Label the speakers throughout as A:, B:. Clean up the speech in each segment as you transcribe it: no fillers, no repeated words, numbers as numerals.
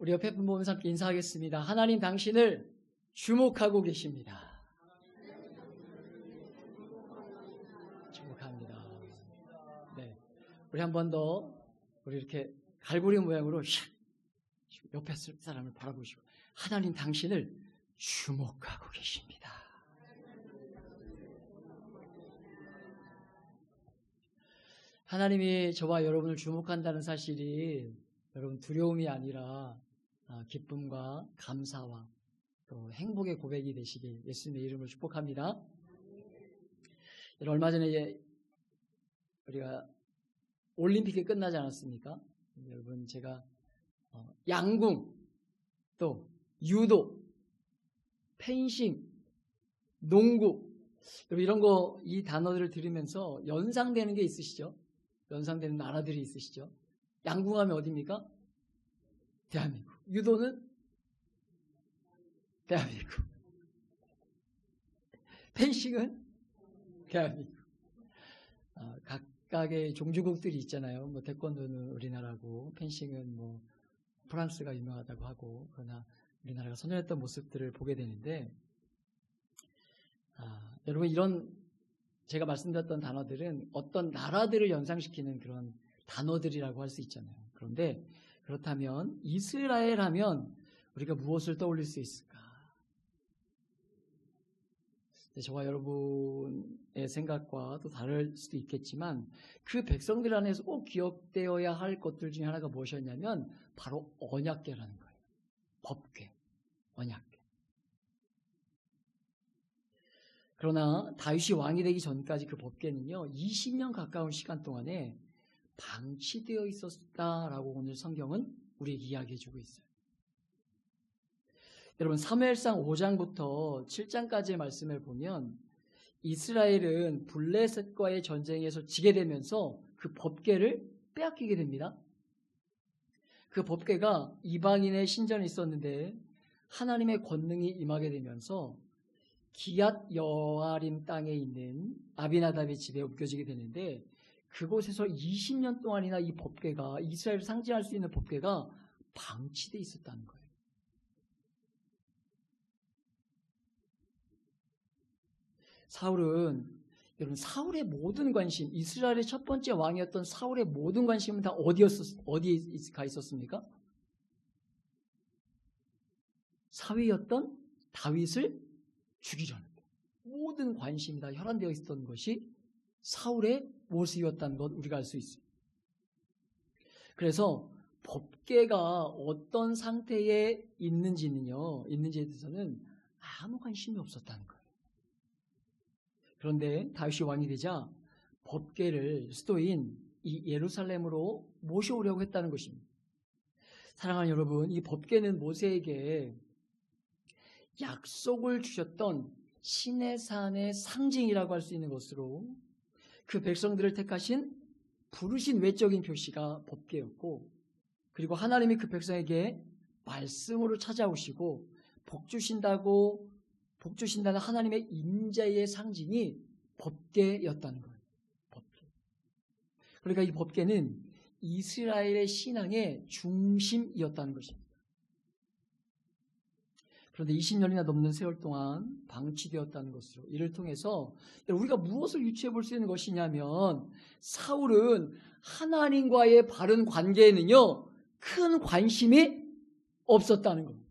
A: 우리 옆에 분 보면서 함께 인사하겠습니다. 하나님 당신을 주목하고 계십니다. 주목합니다. 네, 우리 한 번 더 우리 이렇게 갈고리 모양으로 옆에 사람을 바라보시고 하나님 당신을 주목하고 계십니다. 하나님이 저와 여러분을 주목한다는 사실이 여러분 두려움이 아니라 기쁨과 감사와 또 행복의 고백이 되시길 예수님의 이름으로 축복합니다. 얼마 전에 우리가 올림픽이 끝나지 않았습니까? 여러분 제가 양궁, 또 유도, 펜싱, 농구 이런 거 이 단어들을 들으면서 연상되는 게 있으시죠? 연상되는 나라들이 있으시죠? 양궁하면 어디입니까? 대한민국. 유도는 대한민국. 펜싱은 대한민국. 각각의 종주국들이 있잖아요. 뭐 태권도는 우리나라고, 펜싱은 뭐 프랑스가 유명하다고 하고, 그러나 우리나라가 선전했던 모습들을 보게 되는데, 여러분 이런 제가 말씀드렸던 단어들은 어떤 나라들을 연상시키는 그런 단어들이라고 할 수 있잖아요. 그런데 그렇다면 이스라엘 하면 우리가 무엇을 떠올릴 수 있을까? 저와 여러분의 생각과 또 다를 수도 있겠지만 그 백성들 안에서 꼭 기억되어야 할 것들 중에 하나가 무엇이었냐면 바로 언약궤라는 거예요. 법궤, 언약궤. 그러나 다윗이 왕이 되기 전까지 그 법궤는요 20년 가까운 시간 동안에 방치되어 있었다라고 오늘 성경은 우리에게 이야기해주고 있어요. 여러분 사무엘상 5장부터 7장까지의 말씀을 보면 이스라엘은 블레셋과의 전쟁에서 지게 되면서 그 법궤를 빼앗기게 됩니다. 그 법궤가 이방인의 신전에 있었는데 하나님의 권능이 임하게 되면서 기앗 여아림 땅에 있는 아비나답의 집에 옮겨지게 되는데 그곳에서 20년 동안이나 이 법궤가 이스라엘을 상징할 수 있는 법궤가 방치되어 있었다는 거예요. 사울은 여러분 사울의 모든 관심, 이스라엘의 첫 번째 왕이었던 사울의 모든 관심은 다 어디에 가 있었습니까? 사위였던 다윗을 죽이려는 모든 관심이 다 혈안되어 있었던 것이 사울의 모습이었다는 것 우리가 알 수 있어요. 그래서 법궤가 어떤 상태에 있는지에 대해서는 아무 관심이 없었다는 거예요. 그런데 다윗이 왕이 되자 법궤를 수도인 이 예루살렘으로 모셔오려고 했다는 것입니다. 사랑하는 여러분, 이 법궤는 모세에게 약속을 주셨던 시내산의 상징이라고 할 수 있는 것으로 그 백성들을 택하신 부르신 외적인 표시가 법궤였고, 그리고 하나님이 그 백성에게 말씀으로 찾아오시고 복 주신다는 하나님의 인자의 상징이 법궤였다는 거예요. 법궤. 그러니까 이 법궤는 이스라엘의 신앙의 중심이었다는 것입니다. 그런데 20년이나 넘는 세월 동안 방치되었다는 것으로 이를 통해서 우리가 무엇을 유추해 볼 수 있는 것이냐면 사울은 하나님과의 바른 관계에는요 큰 관심이 없었다는 겁니다.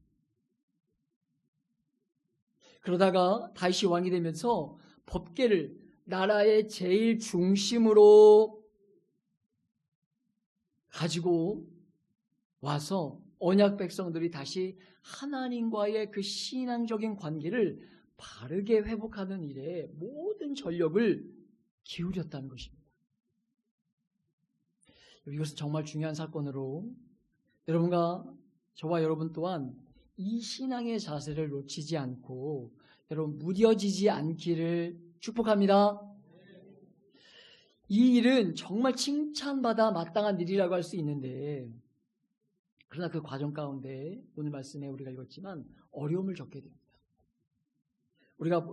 A: 그러다가 다윗이 왕이 되면서 법궤를 나라의 제일 중심으로 가지고 와서 언약 백성들이 다시 하나님과의 그 신앙적인 관계를 바르게 회복하는 일에 모든 전력을 기울였다는 것입니다. 이것은 정말 중요한 사건으로 여러분과 저와 여러분 또한 이 신앙의 자세를 놓치지 않고 여러분 무뎌지지 않기를 축복합니다. 이 일은 정말 칭찬받아 마땅한 일이라고 할 수 있는데 그러나 그 과정 가운데 오늘 말씀에 우리가 읽었지만 어려움을 겪게 됩니다. 우리가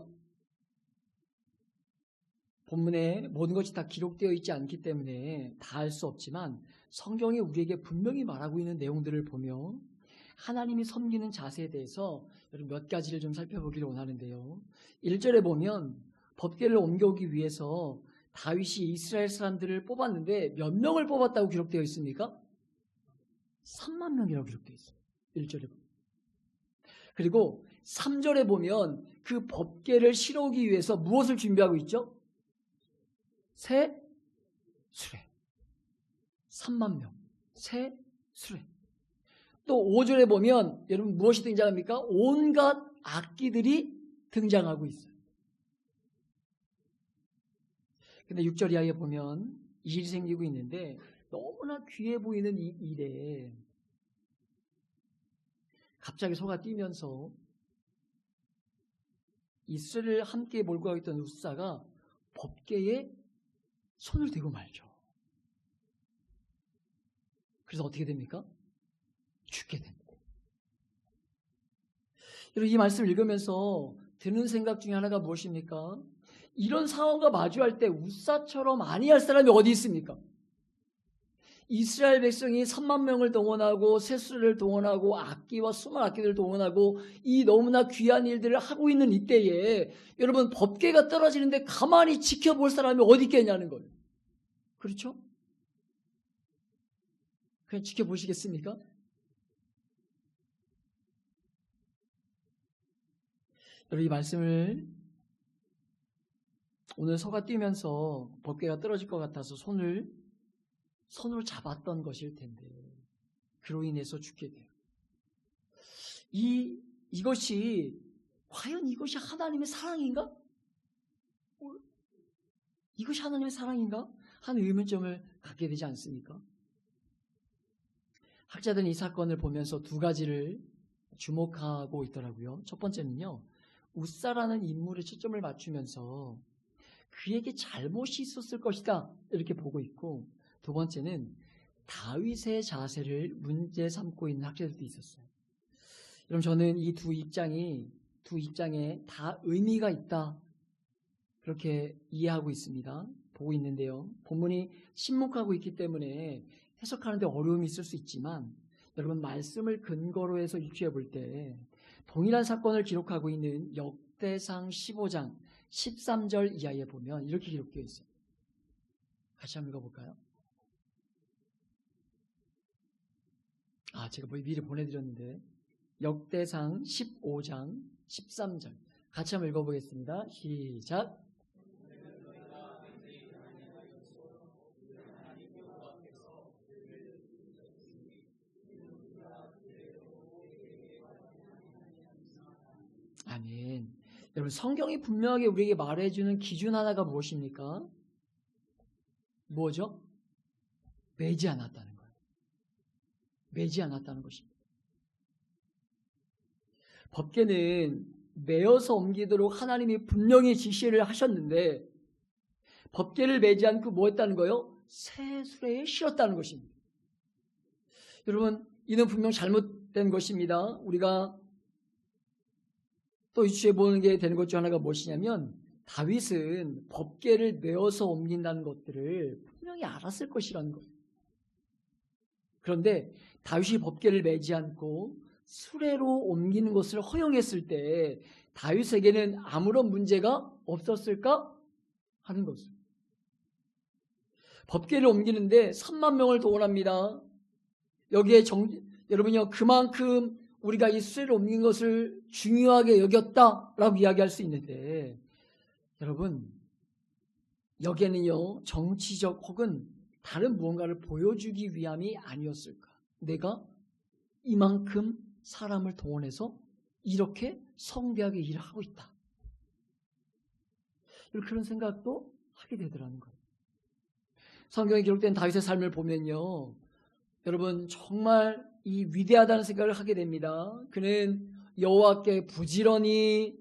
A: 본문에 모든 것이 다 기록되어 있지 않기 때문에 다 알 수 없지만 성경이 우리에게 분명히 말하고 있는 내용들을 보며 하나님이 섬기는 자세에 대해서 여러분 몇 가지를 좀 살펴보기를 원하는데요. 1절에 보면 법궤를 옮겨오기 위해서 다윗이 이스라엘 사람들을 뽑았는데 몇 명을 뽑았다고 기록되어 있습니까? 3만 명이라고 기록되어 있어요. 1절에 보면. 그리고 3절에 보면 그 법궤를 실어오기 위해서 무엇을 준비하고 있죠? 새 수레. 3만 명. 새 수레. 또 5절에 보면 여러분 무엇이 등장합니까? 온갖 악기들이 등장하고 있어요. 근데 6절 이하에 보면 일이 생기고 있는데 너무나 귀해 보이는 이 일에 갑자기 소가 뛰면서 이스라엘을 함께 몰고 가고 있던 우사가 법궤에 손을 대고 말죠. 그래서 어떻게 됩니까? 죽게 됩니다. 여러분 이 말씀을 읽으면서 드는 생각 중에 하나가 무엇입니까? 이런 상황과 마주할 때 우사처럼 아니할 사람이 어디 있습니까? 이스라엘 백성이 3만 명을 동원하고 새수를 동원하고 악기와 수많은 악기들을 동원하고 이 너무나 귀한 일들을 하고 있는 이때에 여러분 법궤가 떨어지는데 가만히 지켜볼 사람이 어디 있겠냐는 거예요. 그렇죠? 그냥 지켜보시겠습니까? 여러분 이 말씀을 오늘 서가 뛰면서 법궤가 떨어질 것 같아서 손으로 잡았던 것일 텐데 그로 인해서 죽게 돼요. 이것이 과연 이것이 하나님의 사랑인가? 이것이 하나님의 사랑인가? 하는 의문점을 갖게 되지 않습니까? 학자들은 이 사건을 보면서 두 가지를 주목하고 있더라고요. 첫 번째는요. 우사라는 인물에 초점을 맞추면서 그에게 잘못이 있었을 것이다 이렇게 보고 있고, 두 번째는 다윗의 자세를 문제 삼고 있는 학자들도 있었어요. 그럼 저는 이 두 입장에 다 의미가 있다 그렇게 이해하고 있습니다. 보고 있는데요. 본문이 신목하고 있기 때문에 해석하는데 어려움이 있을 수 있지만 여러분 말씀을 근거로 해서 유추해 볼 때 동일한 사건을 기록하고 있는 역대상 15장 13절 이하에 보면 이렇게 기록되어 있어요. 같이 한번 읽어볼까요? 제가 미리 보내드렸는데 역대상 15장 13절 같이 한번 읽어보겠습니다. 시작. 아멘. 여러분 성경이 분명하게 우리에게 말해주는 기준 하나가 무엇입니까? 뭐죠? 매지 않았다는 거예요. 매지 않았다는 것입니다. 법궤는 매어서 옮기도록 하나님이 분명히 지시를 하셨는데 법궤를 매지 않고 뭐 했다는 거예요? 새 수레에 실었다는 것입니다. 여러분 이는 분명 잘못된 것입니다. 우리가 또 유추해 보는 게 되는 것 중 하나가 무엇이냐면 다윗은 법궤를 메어서 옮긴다는 것들을 분명히 알았을 것이라는 거예요. 그런데 다윗이 법궤를 매지 않고 수레로 옮기는 것을 허용했을 때 다윗에게는 아무런 문제가 없었을까 하는 것을. 법궤를 옮기는데 3만 명을 동원합니다. 여기에 여러분요 그만큼 우리가 이 수레를 옮긴 것을 중요하게 여겼다라고 이야기할 수 있는데 여러분 여기에는요 정치적 혹은 다른 무언가를 보여주기 위함이 아니었을까? 내가 이만큼 사람을 동원해서 이렇게 성대하게 일을 하고 있다. 그런 생각도 하게 되더라는 거예요. 성경에 기록된 다윗의 삶을 보면요 여러분 정말 이 위대하다는 생각을 하게 됩니다. 그는 여호와께 부지런히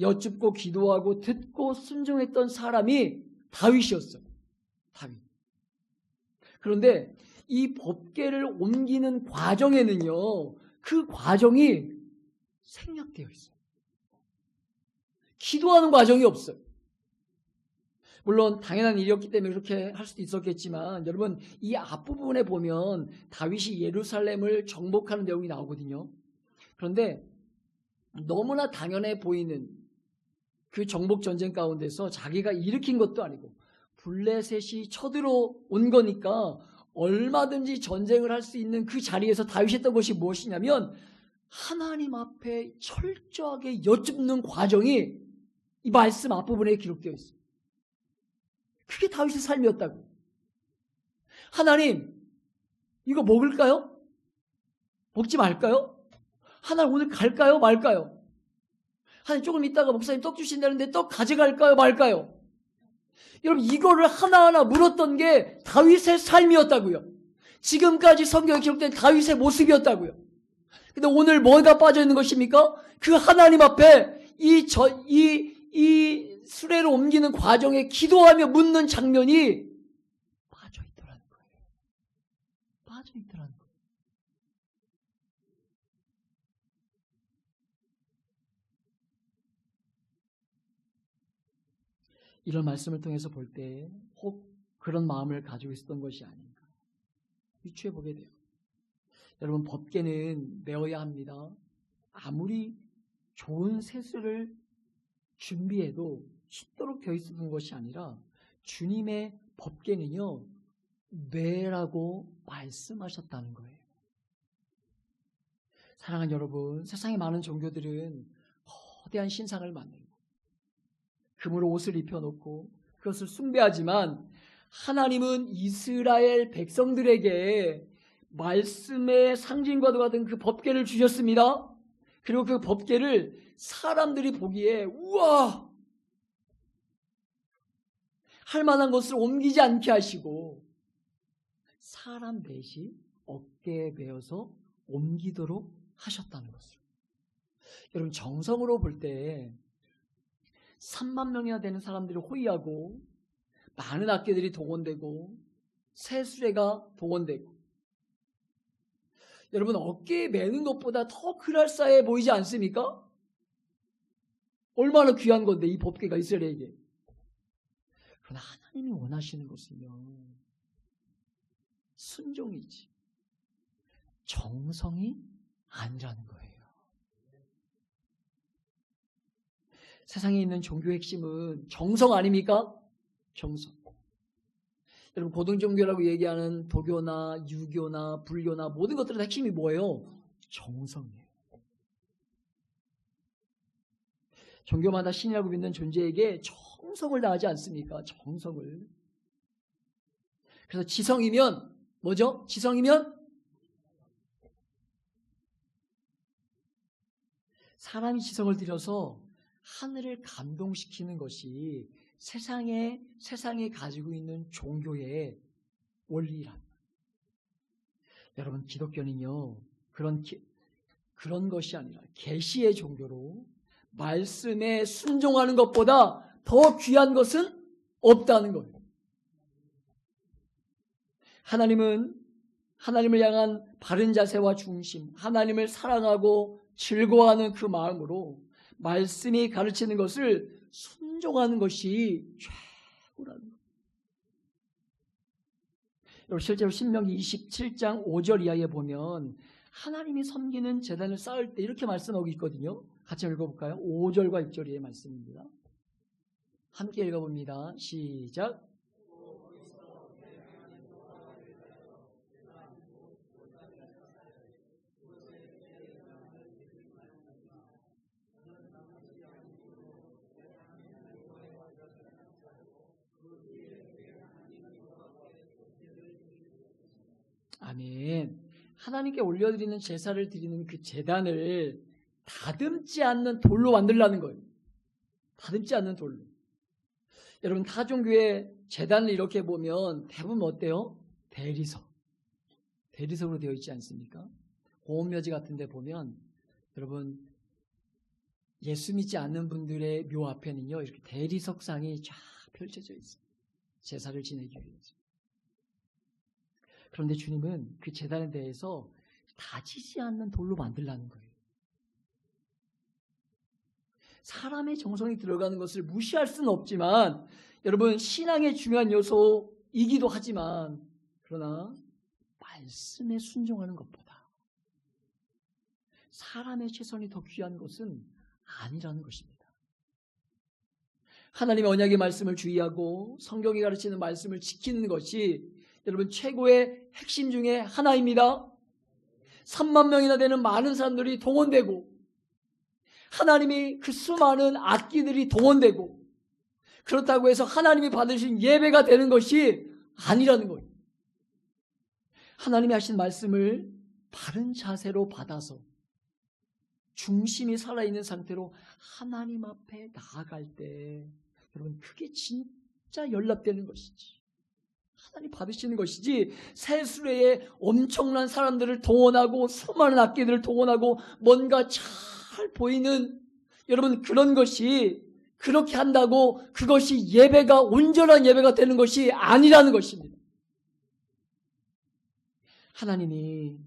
A: 여쭙고 기도하고 듣고 순종했던 사람이 다윗이었어요. 다윗. 그런데 이 법궤를 옮기는 과정에는요. 그 과정이 생략되어 있어요. 기도하는 과정이 없어요. 물론 당연한 일이었기 때문에 그렇게 할 수도 있었겠지만 여러분 이 앞부분에 보면 다윗이 예루살렘을 정복하는 내용이 나오거든요. 그런데 너무나 당연해 보이는 그 정복 전쟁 가운데서 자기가 일으킨 것도 아니고 블레셋이 쳐들어온 거니까 얼마든지 전쟁을 할 수 있는 그 자리에서 다윗이 했던 것이 무엇이냐면 하나님 앞에 철저하게 여쭙는 과정이 이 말씀 앞부분에 기록되어 있어요. 그게 다윗의 삶이었다고. 하나님, 이거 먹을까요? 먹지 말까요? 하나님 오늘 갈까요? 말까요? 하나님 조금 있다가 목사님 떡 주신다는데 떡 가져갈까요? 말까요? 여러분 이거를 하나하나 물었던 게 다윗의 삶이었다고요. 지금까지 성경에 기록된 다윗의 모습이었다고요. 근데 오늘 뭐가 빠져 있는 것입니까? 그 하나님 앞에 이 수레를 옮기는 과정에 기도하며 묻는 장면이 빠져 있더라는 거예요. 빠져 있더라는 거예요. 이런 말씀을 통해서 볼 때 혹 그런 마음을 가지고 있었던 것이 아닌가 유추해 보게 돼요. 여러분 법궤는 메어야 합니다. 아무리 좋은 세수를 준비해도 쉽도록 되어 있었던 것이 아니라 주님의 법궤는요 매라고 말씀하셨다는 거예요. 사랑하는 여러분, 세상의 많은 종교들은 거대한 신상을 만들고 금으로 옷을 입혀놓고 그것을 숭배하지만 하나님은 이스라엘 백성들에게 말씀의 상징과도 같은 그 법궤를 주셨습니다. 그리고 그 법궤를 사람들이 보기에 우와 할 만한 것을 옮기지 않게 하시고 사람 넷이 어깨에 메어서 옮기도록 하셨다는 것을. 여러분 정성으로 볼 때 3만 명이나 되는 사람들이 호위하고 많은 악기들이 동원되고 새 수레가 동원되고 여러분 어깨에 매는 것보다 더 그럴싸해 보이지 않습니까? 얼마나 귀한 건데 이 법궤가 이스라엘에게. 그러나 하나님이 원하시는 것은요 순종이지 정성이 아니라는 거예요. 세상에 있는 종교의 핵심은 정성 아닙니까? 정성. 여러분 고등종교라고 얘기하는 도교나 유교나 불교나 모든 것들의 핵심이 뭐예요? 정성이에요. 종교마다 신이라고 믿는 존재에게 정성을 다하지 않습니까? 정성을. 그래서 지성이면 뭐죠? 지성이면 사람이 지성을 들여서 하늘을 감동시키는 것이 세상에 가지고 있는 종교의 원리란. 여러분 기독교는요 그런 것이 아니라 계시의 종교로 말씀에 순종하는 것보다 더 귀한 것은 없다는 거예요. 하나님을 향한 바른 자세와 중심, 하나님을 사랑하고 즐거워하는 그 마음으로 말씀이 가르치는 것을 순종하는 것이 최고라는 거예요. 여러분 실제로 신명기 27장 5절 이하에 보면 하나님이 섬기는 제단을 쌓을 때 이렇게 말씀하고 있거든요. 같이 읽어볼까요? 5절과 6절의 말씀입니다. 함께 읽어봅니다. 시작. 아멘. 하나님께 올려드리는 제사를 드리는 그 제단을 다듬지 않는 돌로 만들라는 거예요. 다듬지 않는 돌로. 여러분 타종교의 제단을 이렇게 보면 대부분 어때요? 대리석으로 되어 있지 않습니까? 고음묘지 같은 데 보면 여러분 예수 믿지 않는 분들의 묘 앞에는요 이렇게 대리석상이 쫙 펼쳐져 있어요. 제사를 지내기 위해서. 그런데 주님은 그 제단에 대해서 다지지 않는 돌로 만들라는 거예요. 사람의 정성이 들어가는 것을 무시할 수는 없지만 여러분, 신앙의 중요한 요소이기도 하지만, 그러나 말씀에 순종하는 것보다 사람의 최선이 더 귀한 것은 아니라는 것입니다. 하나님의 언약의 말씀을 주의하고 성경이 가르치는 말씀을 지키는 것이 여러분 최고의 핵심 중에 하나입니다. 3만 명이나 되는 많은 사람들이 동원되고 하나님이 그 수많은 악기들이 동원되고 그렇다고 해서 하나님이 받으신 예배가 되는 것이 아니라는 거예요. 하나님이 하신 말씀을 바른 자세로 받아서 중심이 살아있는 상태로 하나님 앞에 나아갈 때 여러분 그게 진짜 연락되는 것이지, 하나님 받으시는 것이지, 새 수레에 엄청난 사람들을 동원하고 수많은 악기들을 동원하고 뭔가 잘 보이는 여러분 그런 것이, 그렇게 한다고 그것이 예배가 온전한 예배가 되는 것이 아니라는 것입니다. 하나님이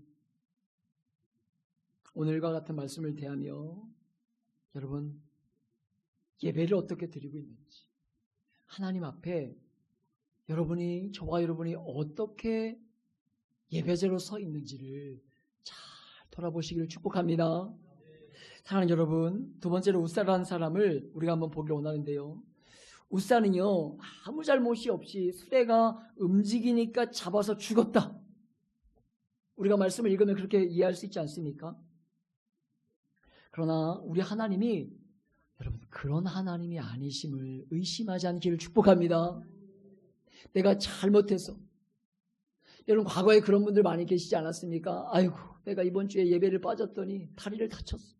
A: 오늘과 같은 말씀을 대하며 여러분 예배를 어떻게 드리고 있는지, 하나님 앞에 여러분이, 저와 여러분이 어떻게 예배자로 서 있는지를 잘 돌아보시기를 축복합니다. 사랑하는 여러분, 두 번째로 웃사라는 사람을 우리가 한번 보기를 원하는데요. 웃사는요, 아무 잘못이 없이 수레가 움직이니까 잡아서 죽었다. 우리가 말씀을 읽으면 그렇게 이해할 수 있지 않습니까? 그러나 우리 하나님이 여러분 그런 하나님이 아니심을 의심하지 않기를 축복합니다. 내가 잘못해서, 여러분 과거에 그런 분들 많이 계시지 않았습니까? 아이고 내가 이번 주에 예배를 빠졌더니 다리를 다쳤어.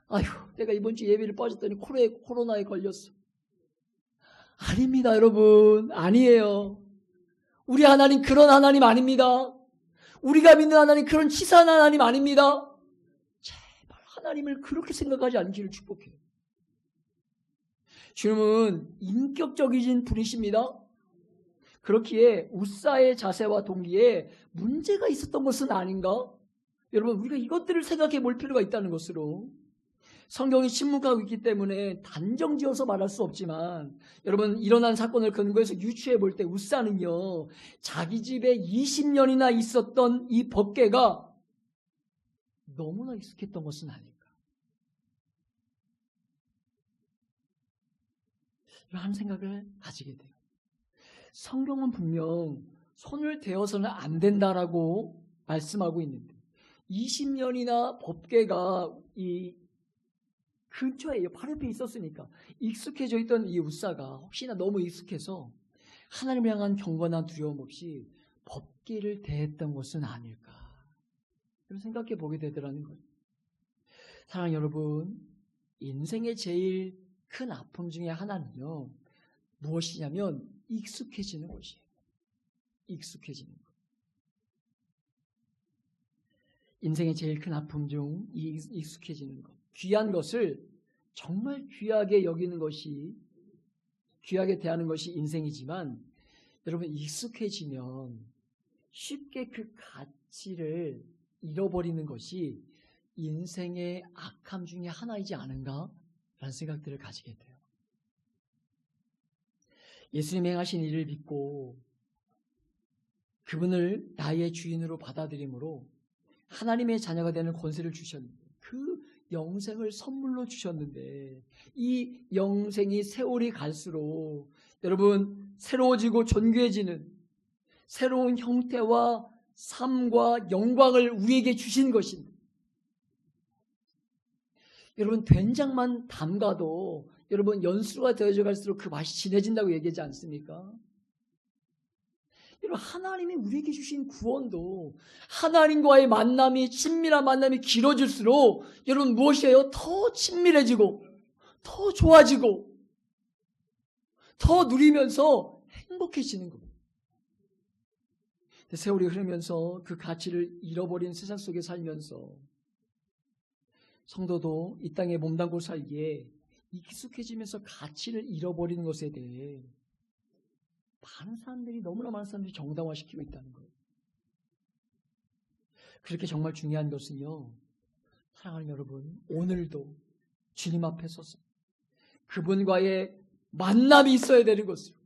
A: 아이고 내가 이번 주에 예배를 빠졌더니 코로나에 걸렸어. 아닙니다 여러분, 아니에요. 우리 하나님 그런 하나님 아닙니다. 우리가 믿는 하나님 그런 치사한 하나님 아닙니다. 제발 하나님을 그렇게 생각하지 않기를 축복해요. 주님은 인격적이신 분이십니다. 그렇기에 웃사의 자세와 동기에 문제가 있었던 것은 아닌가? 여러분 우리가 이것들을 생각해 볼 필요가 있다는 것으로, 성경이 침묵하고 있기 때문에 단정지어서 말할 수 없지만 여러분 일어난 사건을 근거해서 유추해 볼 때 웃사는요, 자기 집에 20년이나 있었던 이 법궤가 너무나 익숙했던 것은 아닐까 하는 생각을 가지게 돼요. 성경은 분명 손을 대어서는 안 된다라고 말씀하고 있는데 20년이나 법궤가 이 근처에 바로 옆에 있었으니까 익숙해져 있던 이 웃사가 혹시나 너무 익숙해서 하나님을 향한 경건한 두려움 없이 법궤를 대했던 것은 아닐까, 그런 생각해 보게 되더라는 거예요. 사랑하는 여러분, 인생의 제일 큰 아픔 중에 하나는요 무엇이냐면 익숙해지는 것이에요. 익숙해지는 것. 인생의 제일 큰 아픔 중 익숙해지는 것. 귀한 것을 정말 귀하게 여기는 것이, 귀하게 대하는 것이 인생이지만 여러분 익숙해지면 쉽게 그 가치를 잃어버리는 것이 인생의 악함 중에 하나이지 않은가? 라는 생각들을 가지게 돼요. 예수님이 행하신 일을 믿고 그분을 나의 주인으로 받아들임으로 하나님의 자녀가 되는 권세를 주셨는데, 그 영생을 선물로 주셨는데 이 영생이 세월이 갈수록 여러분 새로워지고 존귀해지는 새로운 형태와 삶과 영광을 우리에게 주신 것입니다. 여러분 된장만 담가도 여러분 연수가 되어져 갈수록 그 맛이 진해진다고 얘기하지 않습니까? 여러분 하나님이 우리에게 주신 구원도 하나님과의 만남이, 친밀한 만남이 길어질수록 여러분 무엇이에요? 더 친밀해지고 더 좋아지고 더 누리면서 행복해지는 겁니다. 세월이 흐르면서 그 가치를 잃어버린 세상 속에 살면서 성도도 이 땅에 몸담고 살기에 익숙해지면서 가치를 잃어버리는 것에 대해 너무나 많은 사람들이 정당화시키고 있다는 거예요. 그렇게 정말 중요한 것은요, 사랑하는 여러분, 오늘도 주님 앞에 서서 그분과의 만남이 있어야 되는 것으로.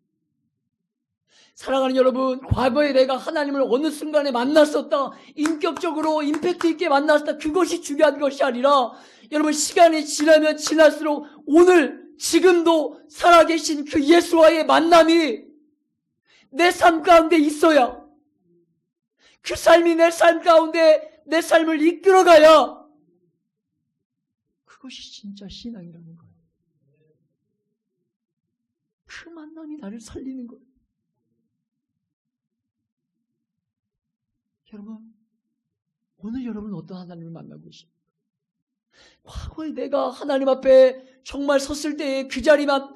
A: 사랑하는 여러분, 과거에 내가 하나님을 어느 순간에 만났었다, 인격적으로 임팩트 있게 만났었다, 그것이 중요한 것이 아니라 여러분, 시간이 지나면 지날수록 오늘 지금도 살아계신 그 예수와의 만남이 내 삶 가운데 있어야, 그 삶이 내 삶 가운데 내 삶을 이끌어가야 그것이 진짜 신앙이라는 거예요. 그 만남이 나를 살리는 거예요. 여러분, 오늘 여러분 어떤 하나님을 만나고 계십니까? 과거에 내가 하나님 앞에 정말 섰을 때에 그 자리만,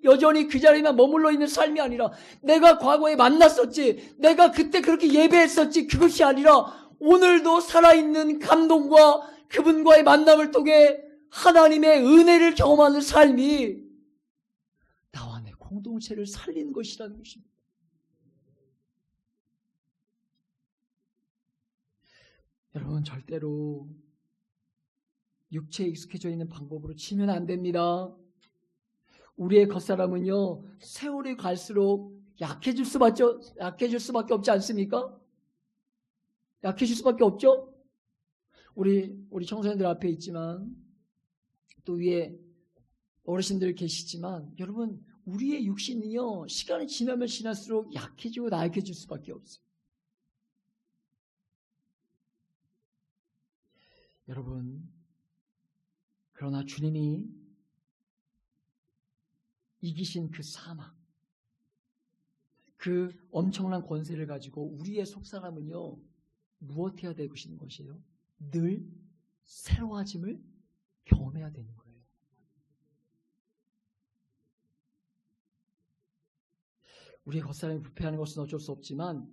A: 여전히 그 자리만 머물러 있는 삶이 아니라 내가 과거에 만났었지, 내가 그때 그렇게 예배했었지, 그것이 아니라 오늘도 살아있는 감동과 그분과의 만남을 통해 하나님의 은혜를 경험하는 삶이 나와 내 공동체를 살리는 것이라는 것입니다. 여러분, 절대로 육체에 익숙해져 있는 방법으로 치면 안 됩니다. 우리의 겉사람은요, 세월이 갈수록 약해질 수밖에 없지 않습니까? 약해질 수밖에 없죠? 우리 청소년들 앞에 있지만, 또 위에 어르신들 계시지만, 여러분, 우리의 육신이요, 시간이 지나면 지날수록 약해지고 나약해질 수밖에 없어요. 여러분, 그러나 주님이 이기신 그 사막, 그 엄청난 권세를 가지고 우리의 속사람은요, 무엇해야 되고 계시는 것이에요? 늘 새로워짐을 경험해야 되는 거예요. 우리의 겉사람이 부패하는 것은 어쩔 수 없지만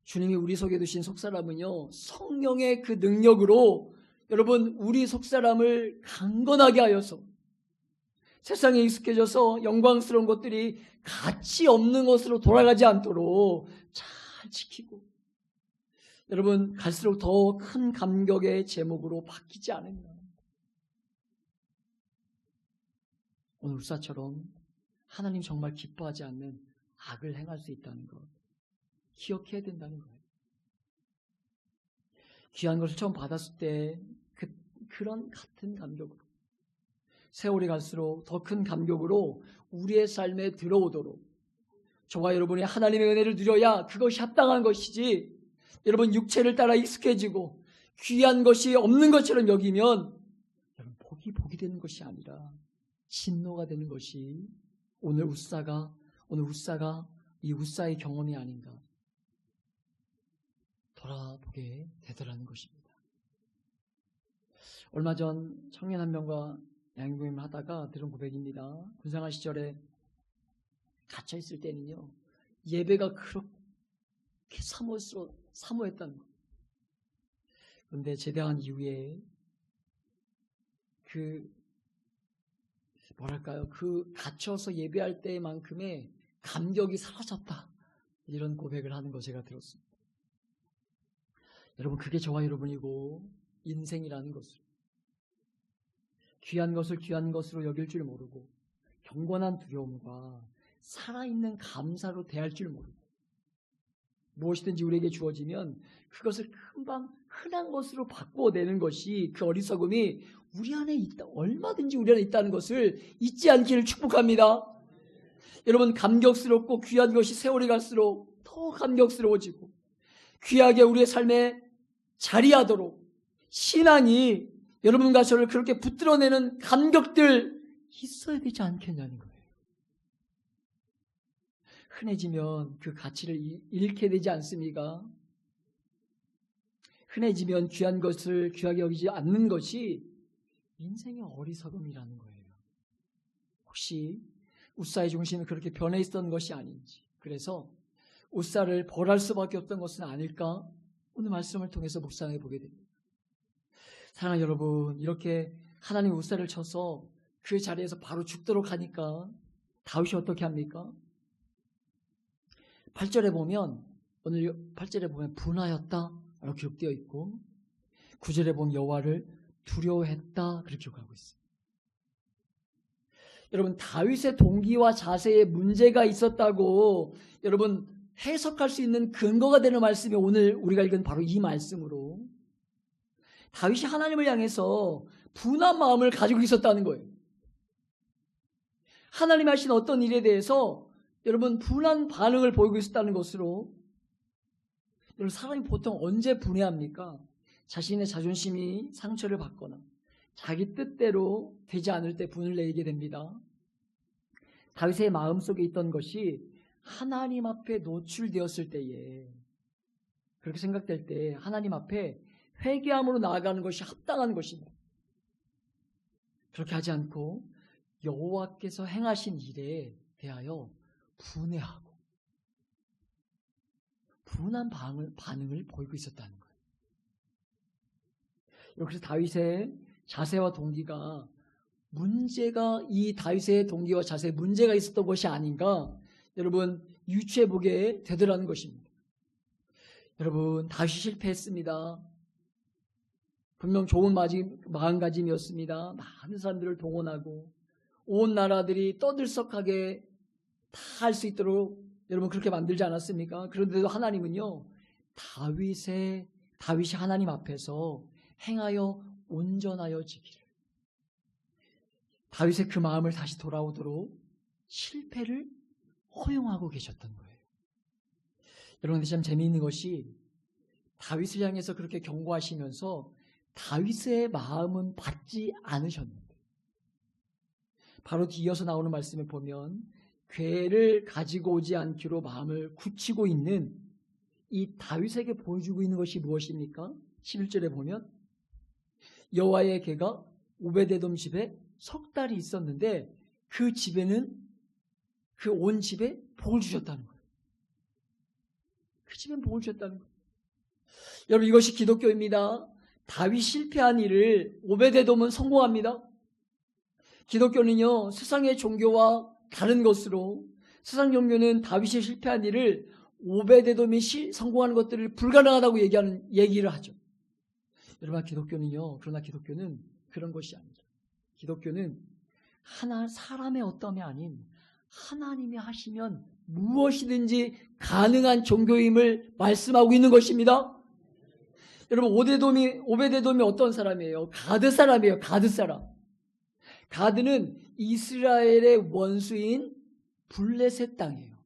A: 주님이 우리 속에 두신 속사람은요, 성령의 그 능력으로 여러분, 우리 속사람을 강건하게 하여서 세상에 익숙해져서 영광스러운 것들이 가치 없는 것으로 돌아가지 않도록 잘 지키고, 여러분, 갈수록 더 큰 감격의 제목으로 바뀌지 않으면 오늘 울사처럼 하나님 정말 기뻐하지 않는 악을 행할 수 있다는 것 기억해야 된다는 거예요. 귀한 것을 처음 받았을 때 그런 같은 감격으로, 세월이 갈수록 더 큰 감격으로 우리의 삶에 들어오도록, 저와 여러분이 하나님의 은혜를 누려야 그것이 합당한 것이지, 여러분 육체를 따라 익숙해지고 귀한 것이 없는 것처럼 여기면 여러분 복이 되는 것이 아니라 진노가 되는 것이 오늘 웃사가 이 웃사의 경험이 아닌가 돌아보게 되더라는 것입니다. 얼마 전 청년 한 명과 양육모임을 하다가 들은 고백입니다. 군생활 시절에 갇혀 있을 때는요, 예배가 그렇게 사모했다는 것. 그런데 제대한 이후에 그 갇혀서 예배할 때만큼의 감격이 사라졌다, 이런 고백을 하는 거 제가 들었습니다. 여러분, 그게 저와 여러분이고 인생이라는 것을, 귀한 것을 귀한 것으로 여길 줄 모르고 경건한 두려움과 살아있는 감사로 대할 줄 모르고, 무엇이든지 우리에게 주어지면 그것을 금방 흔한 것으로 바꿔내는 것이, 그 어리석음이 우리 안에 있다, 얼마든지 우리 안에 있다는 것을 잊지 않기를 축복합니다. 여러분, 감격스럽고 귀한 것이 세월이 갈수록 더 감격스러워지고 귀하게 우리의 삶에 자리하도록 신앙이 여러분과 저를 그렇게 붙들어내는 감격들 있어야 되지 않겠냐는 거예요. 흔해지면 그 가치를 잃게 되지 않습니까? 흔해지면 귀한 것을 귀하게 여기지 않는 것이 인생의 어리석음이라는 거예요. 혹시 웃사의 중심이 그렇게 변해 있었던 것이 아닌지, 그래서 웃사를 벌할 수밖에 없던 것은 아닐까? 오늘 말씀을 통해서 묵상해 보게 됩니다. 사랑하는 여러분, 이렇게 하나님 웃사를 쳐서 그 자리에서 바로 죽도록 하니까 다윗이 어떻게 합니까? 8절에 보면, 오늘 8절에 보면 분하였다 라고 기록되어 있고, 9절에 보면 여호와를 두려워했다 그렇게 기록하고 있어요. 여러분 다윗의 동기와 자세에 문제가 있었다고 여러분 해석할 수 있는 근거가 되는 말씀이 오늘 우리가 읽은 바로 이 말씀으로 다윗이 하나님을 향해서 분한 마음을 가지고 있었다는 거예요. 하나님이 하신 어떤 일에 대해서 여러분 분한 반응을 보이고 있었다는 것으로 여러분 사람이 보통 언제 분해합니까? 자신의 자존심이 상처를 받거나 자기 뜻대로 되지 않을 때 분을 내게 됩니다. 다윗의 마음속에 있던 것이 하나님 앞에 노출되었을 때에 그렇게 생각될 때 하나님 앞에 회개함으로 나아가는 것이 합당한 것입니다. 그렇게 하지 않고 여호와께서 행하신 일에 대하여 분해하고 분한 반응을 보이고 있었다는 거예요. 그래서 다윗의 자세와 동기가 문제가 이 다윗의 동기와 자세에 문제가 있었던 것이 아닌가 여러분 유추해 보게 되더라는 것입니다. 여러분 다윗이 실패했습니다. 분명 좋은 마음가짐이었습니다. 많은 사람들을 동원하고 온 나라들이 떠들썩하게 다 할 수 있도록 여러분 그렇게 만들지 않았습니까? 그런데도 하나님은요 다윗이 하나님 앞에서 행하여 온전하여 지기를 다윗의 그 마음을 다시 돌아오도록 실패를 허용하고 계셨던 거예요. 여러분 참 재미있는 것이 다윗을 향해서 그렇게 경고하시면서 다윗의 마음은 받지 않으셨는데 바로 뒤이어서 나오는 말씀을 보면 괴를 가지고 오지 않기로 마음을 굳히고 있는 이 다윗에게 보여주고 있는 것이 무엇입니까? 11절에 보면 여호와의 괴가 오베데돔 집에 석 달이 있었는데 그 집에는 그 온 집에 복을 주셨다는 거예요. 그 집엔 복을 주셨다는 거예요. 여러분 이것이 기독교입니다. 다윗 실패한 일을 오베데돔은 성공합니다. 기독교는요 세상의 종교와 다른 것으로 세상 종교는 다윗이 실패한 일을 오베데돔이 성공하는 것들을 불가능하다고 얘기를 하죠. 여러분 기독교는요 그러나 기독교는 그런 것이 아니죠. 기독교는 사람의 어떠함이 아닌 하나님이 하시면 무엇이든지 가능한 종교임을 말씀하고 있는 것입니다. 여러분 오베데돔이 어떤 사람이에요? 가드 사람이에요. 가드 사람. 가드는 이스라엘의 원수인 블레셋 땅이에요.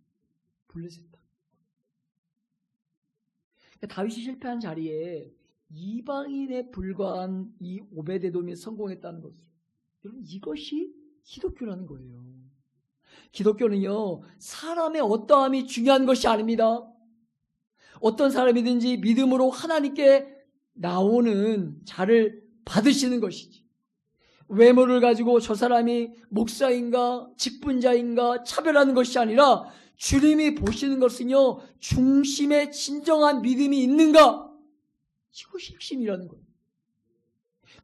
A: 블레셋 땅. 다윗이 실패한 자리에 이방인에 불과한 이 오베데돔이 성공했다는 것을 여러분 이것이 기독교라는 거예요. 기독교는요 사람의 어떠함이 중요한 것이 아닙니다. 어떤 사람이든지 믿음으로 하나님께 나오는 자를 받으시는 것이지 외모를 가지고 저 사람이 목사인가 직분자인가 차별하는 것이 아니라 주님이 보시는 것은요 중심에 진정한 믿음이 있는가 이것이 핵심이라는 거예요.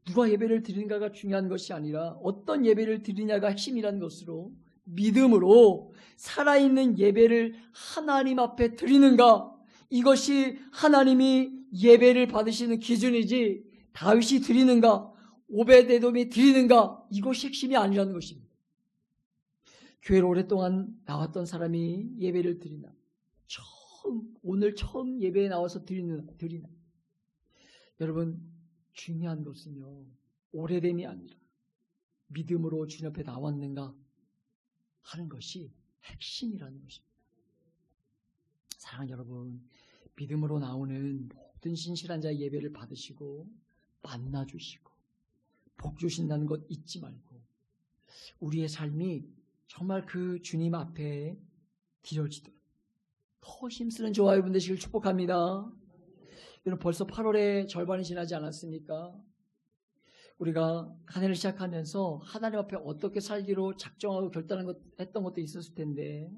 A: 누가 예배를 드리는가가 중요한 것이 아니라 어떤 예배를 드리냐가 핵심이라는 것으로 믿음으로 살아있는 예배를 하나님 앞에 드리는가 이것이 하나님이 예배를 받으시는 기준이지 다윗이 드리는가 오베데돔이 드리는가 이것이 핵심이 아니라는 것입니다. 교회를 오랫동안 나왔던 사람이 예배를 드리나 오늘 처음 예배에 나와서 드리나 여러분 중요한 것은요 오래됨이 아니라 믿음으로 주님 앞에 나왔는가 하는 것이 핵심이라는 것입니다. 사랑하는 여러분 믿음으로 나오는 모든 신실한 자의 예배를 받으시고 만나주시고 복 주신다는 것 잊지 말고 우리의 삶이 정말 그 주님 앞에 드려지도록 더 힘쓰는 저와 여러분 되시길 축복합니다. 여러분 벌써 8월의 절반이 지나지 않았습니까? 우리가 한 해를 시작하면서 하나님 앞에 어떻게 살기로 작정하고 했던 것도 있었을 텐데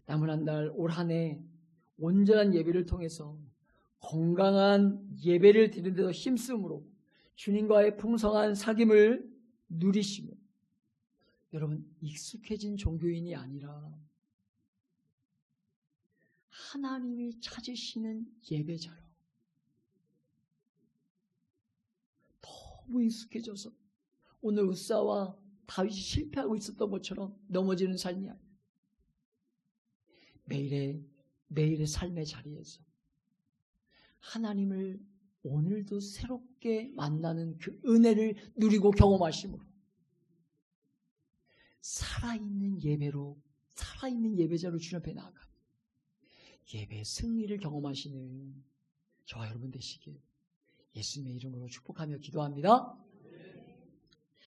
A: 남은 한 달 올 한 해 온전한 예배를 통해서 건강한 예배를 드리는 데도 힘쓰므로 주님과의 풍성한 사귐을 누리시며 여러분 익숙해진 종교인이 아니라 하나님이 찾으시는 예배자요. 너무 익숙해져서 오늘 으쌰와 다윗이 실패하고 있었던 것처럼 넘어지는 삶이 아니에요. 매일의 삶의 자리에서 하나님을 오늘도 새롭게 만나는 그 은혜를 누리고 경험하심으로 살아있는 예배자로 주님 앞에 나아가 예배의 승리를 경험하시는 저와 여러분 되시길 예수님의 이름으로 축복하며 기도합니다.